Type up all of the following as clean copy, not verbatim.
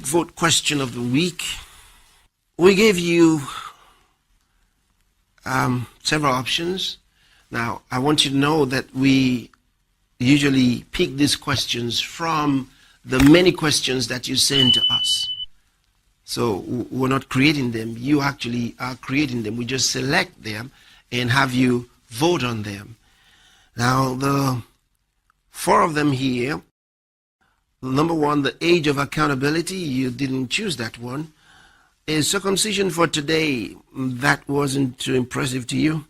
Vote question of the week. We gave you several options. Now, I want you to know that we usually pick these questions from the many questions that you send to us. So we're not creating them. You actually are creating them. We just select them and have you vote on them. Now, the 4 of them here. Number 1, the age of accountability. You didn't choose that one. Is circumcision for today. That wasn't too impressive to you.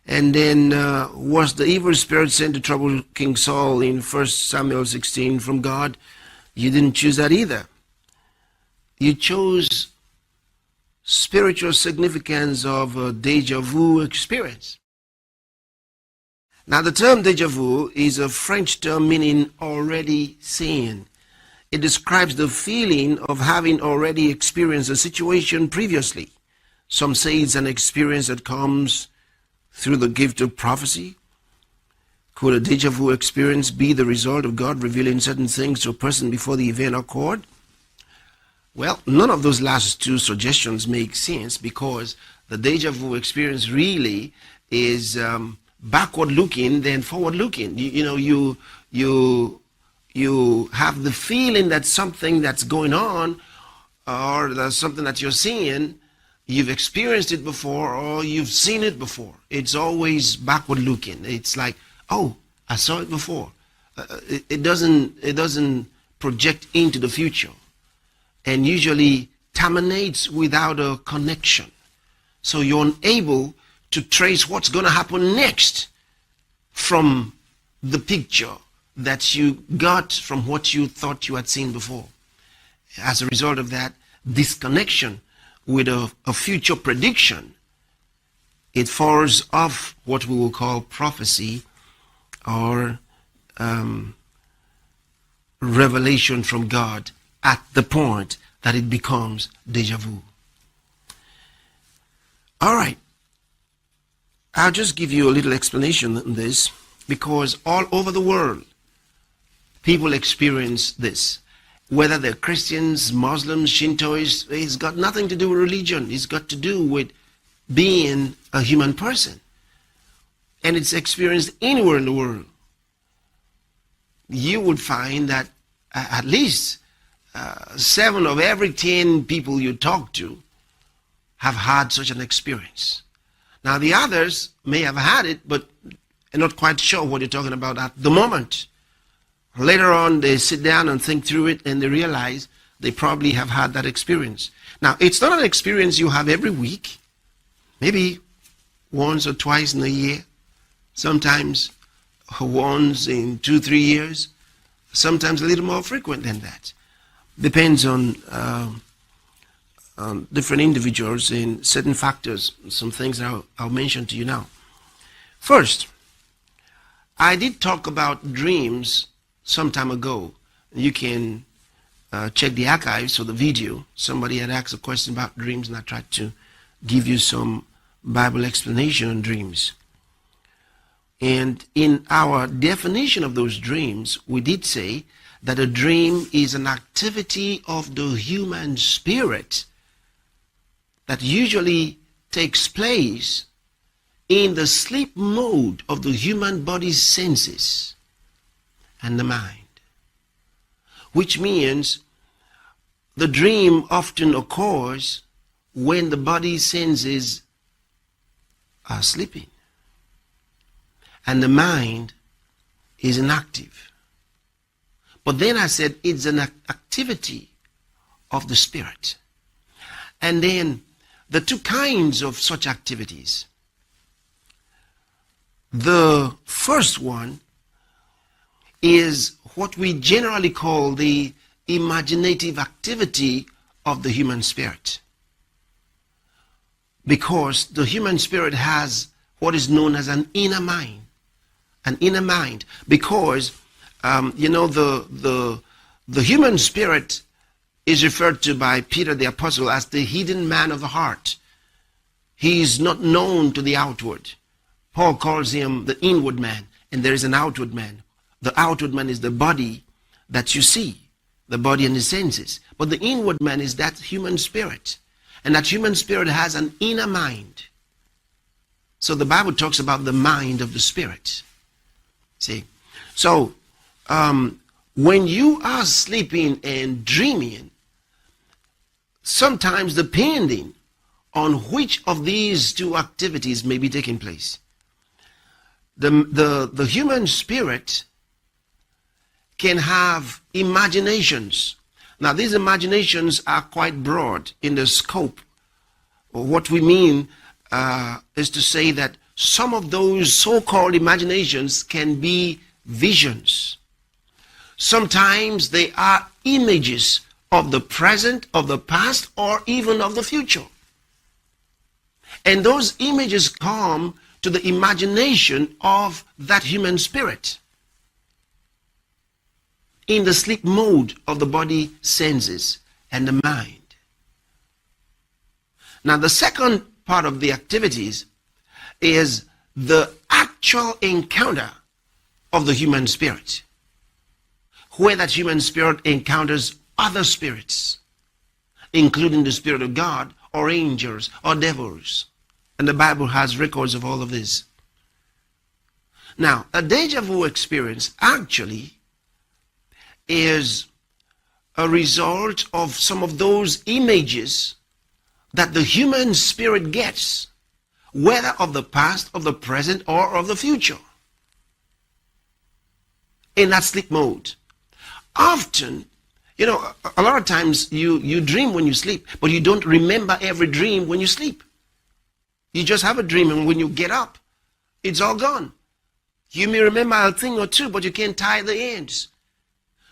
And then was the evil spirit sent to trouble King Saul in 1 Samuel 16 from God? You didn't choose that either. You chose spiritual significance of a deja vu experience. Now, the term deja vu is a French term meaning already seen. It describes the feeling of having already experienced a situation previously. Some say it's an experience that comes through the gift of prophecy. Could a deja vu experience be the result of God revealing certain things to a person before the event occurred? Well, none of those last 2 suggestions make sense, because the deja vu experience really is backward looking than forward looking. You have the feeling that something that's going on, or there's something that you're seeing, you've experienced it before or you've seen it before. It's always backward looking. It's like, oh, I saw it before. It doesn't project into the future, and usually terminates without a connection. So you're unable to trace what's going to happen next from the picture that you got from what you thought you had seen before. As a result of that disconnection with a future prediction, it falls off what we will call prophecy or revelation from God at the point that it becomes deja vu. All right. I'll just give you a little explanation on this, because all over the world, people experience this. Whether they're Christians, Muslims, Shintoists, it's got nothing to do with religion. It's got to do with being a human person. And it's experienced anywhere in the world. You would find that at least 7 of every 10 people you talk to have had such an experience. Now, the others may have had it, but are not quite sure what you're talking about at the moment. Later on, they sit down and think through it, and they realize they probably have had that experience. Now, it's not an experience you have every week, maybe once or twice in a year, sometimes once in 2-3 years, sometimes a little more frequent than that. Depends on different individuals and certain factors, some things that I'll mention to you now. First, I did talk about dreams some time ago. You can check the archives or the video. Somebody had asked a question about dreams, and I tried to give you some Bible explanation on dreams. And in our definition of those dreams, we did say that a dream is an activity of the human spirit that usually takes place in the sleep mode of the human body's senses and the mind. Which means the dream often occurs when the body's senses are sleeping and the mind is inactive. But then I said it's an activity of the spirit. And then the 2 kinds of such activities. The first one is what we generally call the imaginative activity of the human spirit. Because the human spirit has what is known as an inner mind. An inner mind. Because, the human spirit is referred to by Peter the Apostle as the hidden man of the heart. He is not known to the outward. Paul calls him the inward man, and there is an outward man. The outward man is the body that you see. the body and the senses. But the inward man is that human spirit. And that human spirit has an inner mind. So the Bible talks about the mind of the spirit. See? So, when you are sleeping and dreaming, sometimes depending on which of these two activities may be taking place, the human spirit can have imaginations. Now, these imaginations are quite broad in the scope. What we mean is to say that some of those so-called imaginations can be visions. Sometimes they are images of the present, of the past, or even of the future. And those images come to the imagination of that human spirit in the sleep mode of the body, senses, and the mind. Now, the second part of the activities is the actual encounter of the human spirit, where that human spirit encounters other spirits, including the Spirit of God, or angels, or devils. And the Bible has records of all of this. Now, a deja vu experience actually is a result of some of those images that the human spirit gets, whether of the past, of the present, or of the future, in that sleep mode. Often, a lot of times you dream when you sleep, but you don't remember every dream when you sleep. You just have a dream, and when you get up, it's all gone. You may remember a thing or two, but you can't tie the ends.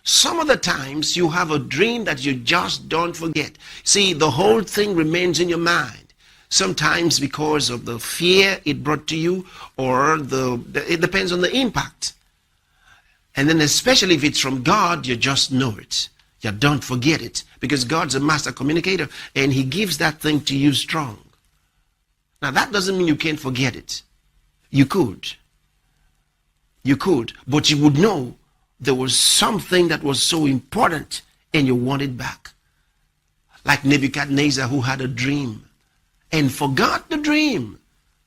Some of the times you have a dream that you just don't forget. See, the whole thing remains in your mind. Sometimes because of the fear it brought to you, or it depends on the impact. And then especially if it's from God, you just know it. You don't forget it, because God's a master communicator, and he gives that thing to you strong. Now, that doesn't mean you can't forget it. You could, but you would know there was something that was so important and you want it back. Like Nebuchadnezzar, who had a dream and forgot the dream,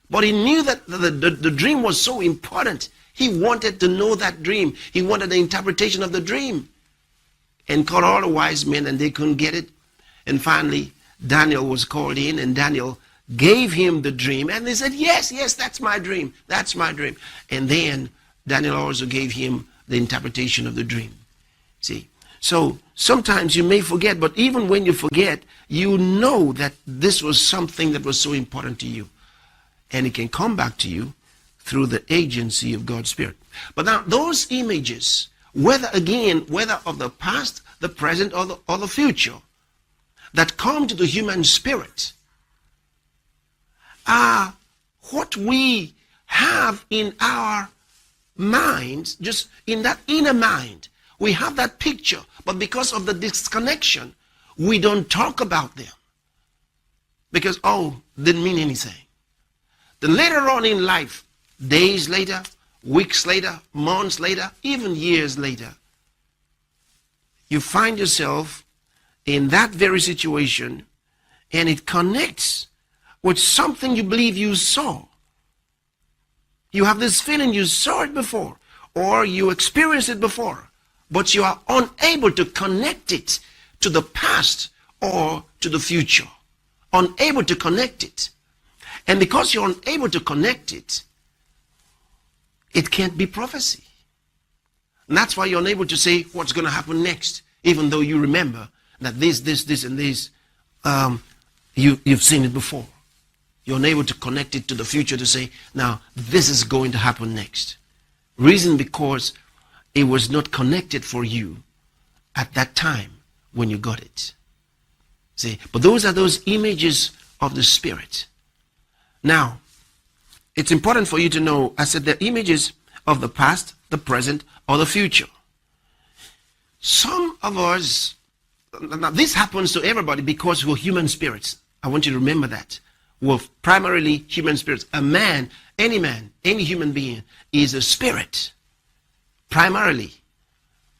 but he knew that the dream was so important. He wanted to know that dream. He wanted the interpretation of the dream, and called all the wise men, and they couldn't get it. And finally, Daniel was called in, and Daniel gave him the dream, and they said, yes, that's my dream. That's my dream. And then Daniel also gave him the interpretation of the dream. See, so sometimes you may forget, but even when you forget, you know that this was something that was so important to you, and it can come back to you through the agency of God's Spirit. But now those images, whether of the past, the present, or the future, that come to the human spirit, are what we have in our minds, just in that inner mind. We have that picture, but because of the disconnection, we don't talk about them, because didn't mean anything. Then later on in life, days later, weeks later, months later, even years later, you find yourself in that very situation, and it connects with something you believe you saw. You have this feeling you saw it before, or you experienced it before, but you are unable to connect it to the past or to the future. Unable to connect it. And because you're unable to connect it, it can't be prophecy. And that's why you're unable to say what's going to happen next, even though you remember that this, and this, you've seen it before. You're unable to connect it to the future to say, now, this is going to happen next. Reason because it was not connected for you at that time when you got it. See, but those are those images of the Spirit. Now, it's important for you to know, I said, the images of the past, the present, or the future. Some of us, now this happens to everybody because we're human spirits. I want you to remember that. We're primarily human spirits. Any human being is a spirit, primarily.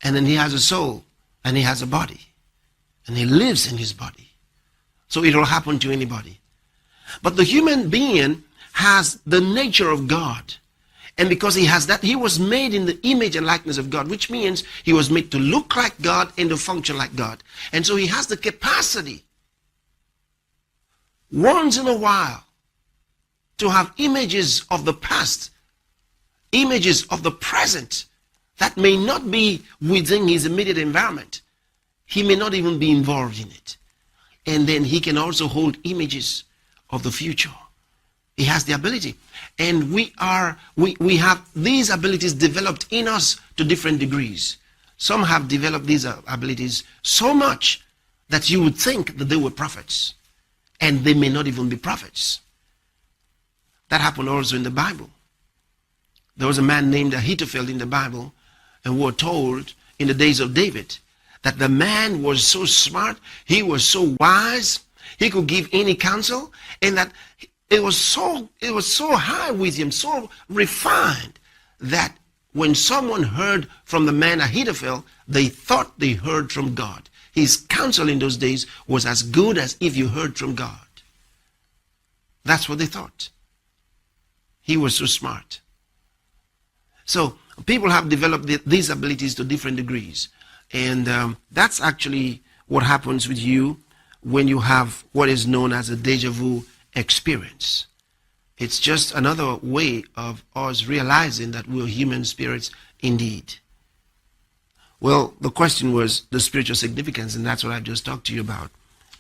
And then he has a soul, and he has a body, and he lives in his body. So it will happen to anybody. But the human being has the nature of God. And because he has that, he was made in the image and likeness of God, which means he was made to look like God and to function like God. And so he has the capacity, once in a while, to have images of the past, images of the present, that may not be within his immediate environment. He may not even be involved in it. And then he can also hold images of the future. He has the ability. And we have these abilities developed in us to different degrees. Some have developed these abilities so much that you would think that they were prophets. And they may not even be prophets. That happened also in the Bible. There was a man named Ahithophel in the Bible, and we're told in the days of David that the man was so smart, he was so wise, he could give any counsel, and that it was so high with him, so refined, that when someone heard from the man Ahithophel, they thought they heard from God. His counsel in those days was as good as if you heard from God. That's what they thought. He was so smart. So people have developed these abilities to different degrees. And that's actually what happens with you when you have what is known as a deja vu experience. It's just another way of us realizing that we're human spirits indeed. Well, the question was the spiritual significance, and that's what I've just talked to you about.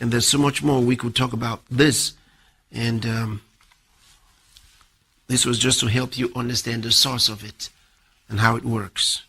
And there's so much more we could talk about this. And this was just to help you understand the source of it and how it works.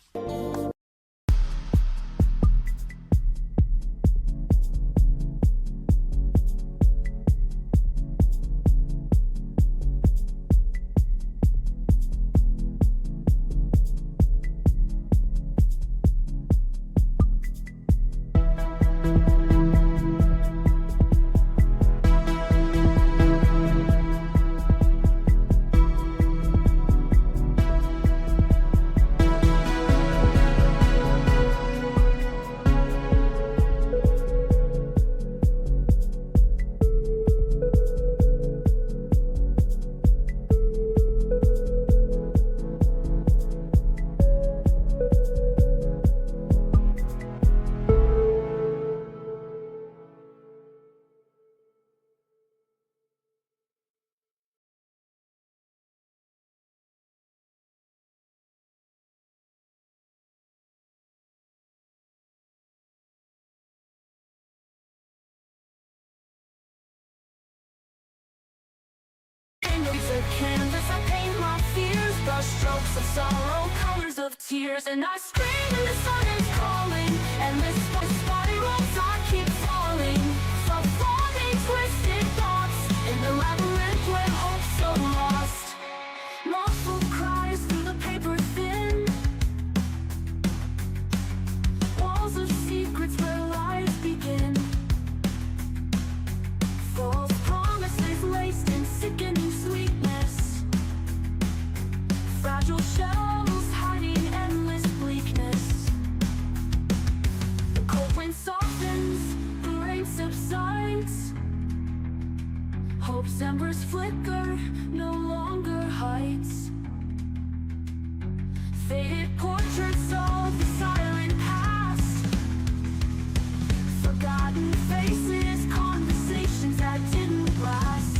It's a canvas, I paint my fears, brush strokes of sorrow, colors of tears, and I scream and the sun is calling, and this spirals I keep falling, from forming twisted thoughts, in the labyrinth where hope's so lost. Muffled cries through the paper thin, walls of secrets where lies begin, false promises laced in sickening sweetness, fragile shells hiding endless bleakness. The cold wind softens, the rain subsides, hope's embers flicker, no longer heights. Faded portraits of the silent past, forgotten faces, conversations that didn't last.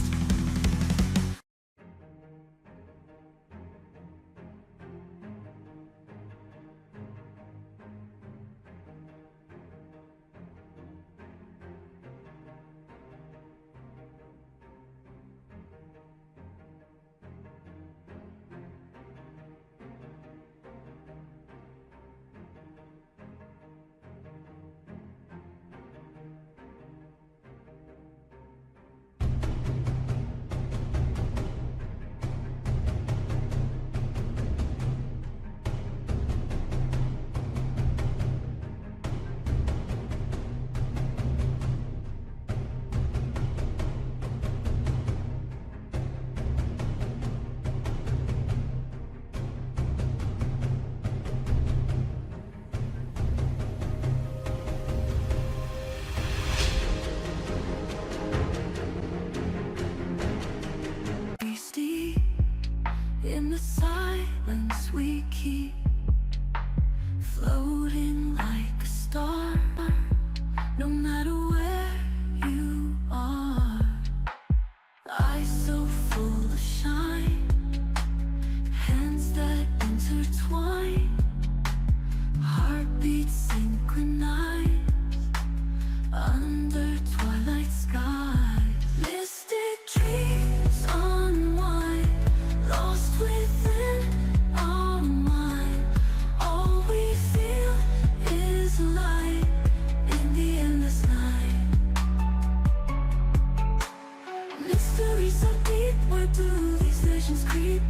Questions creep,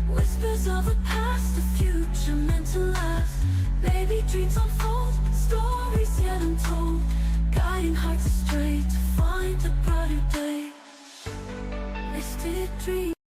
whispers of a past, a future meant to last. Baby dreams unfold, stories yet untold, guiding hearts astray to find a brighter day. Misted dreams.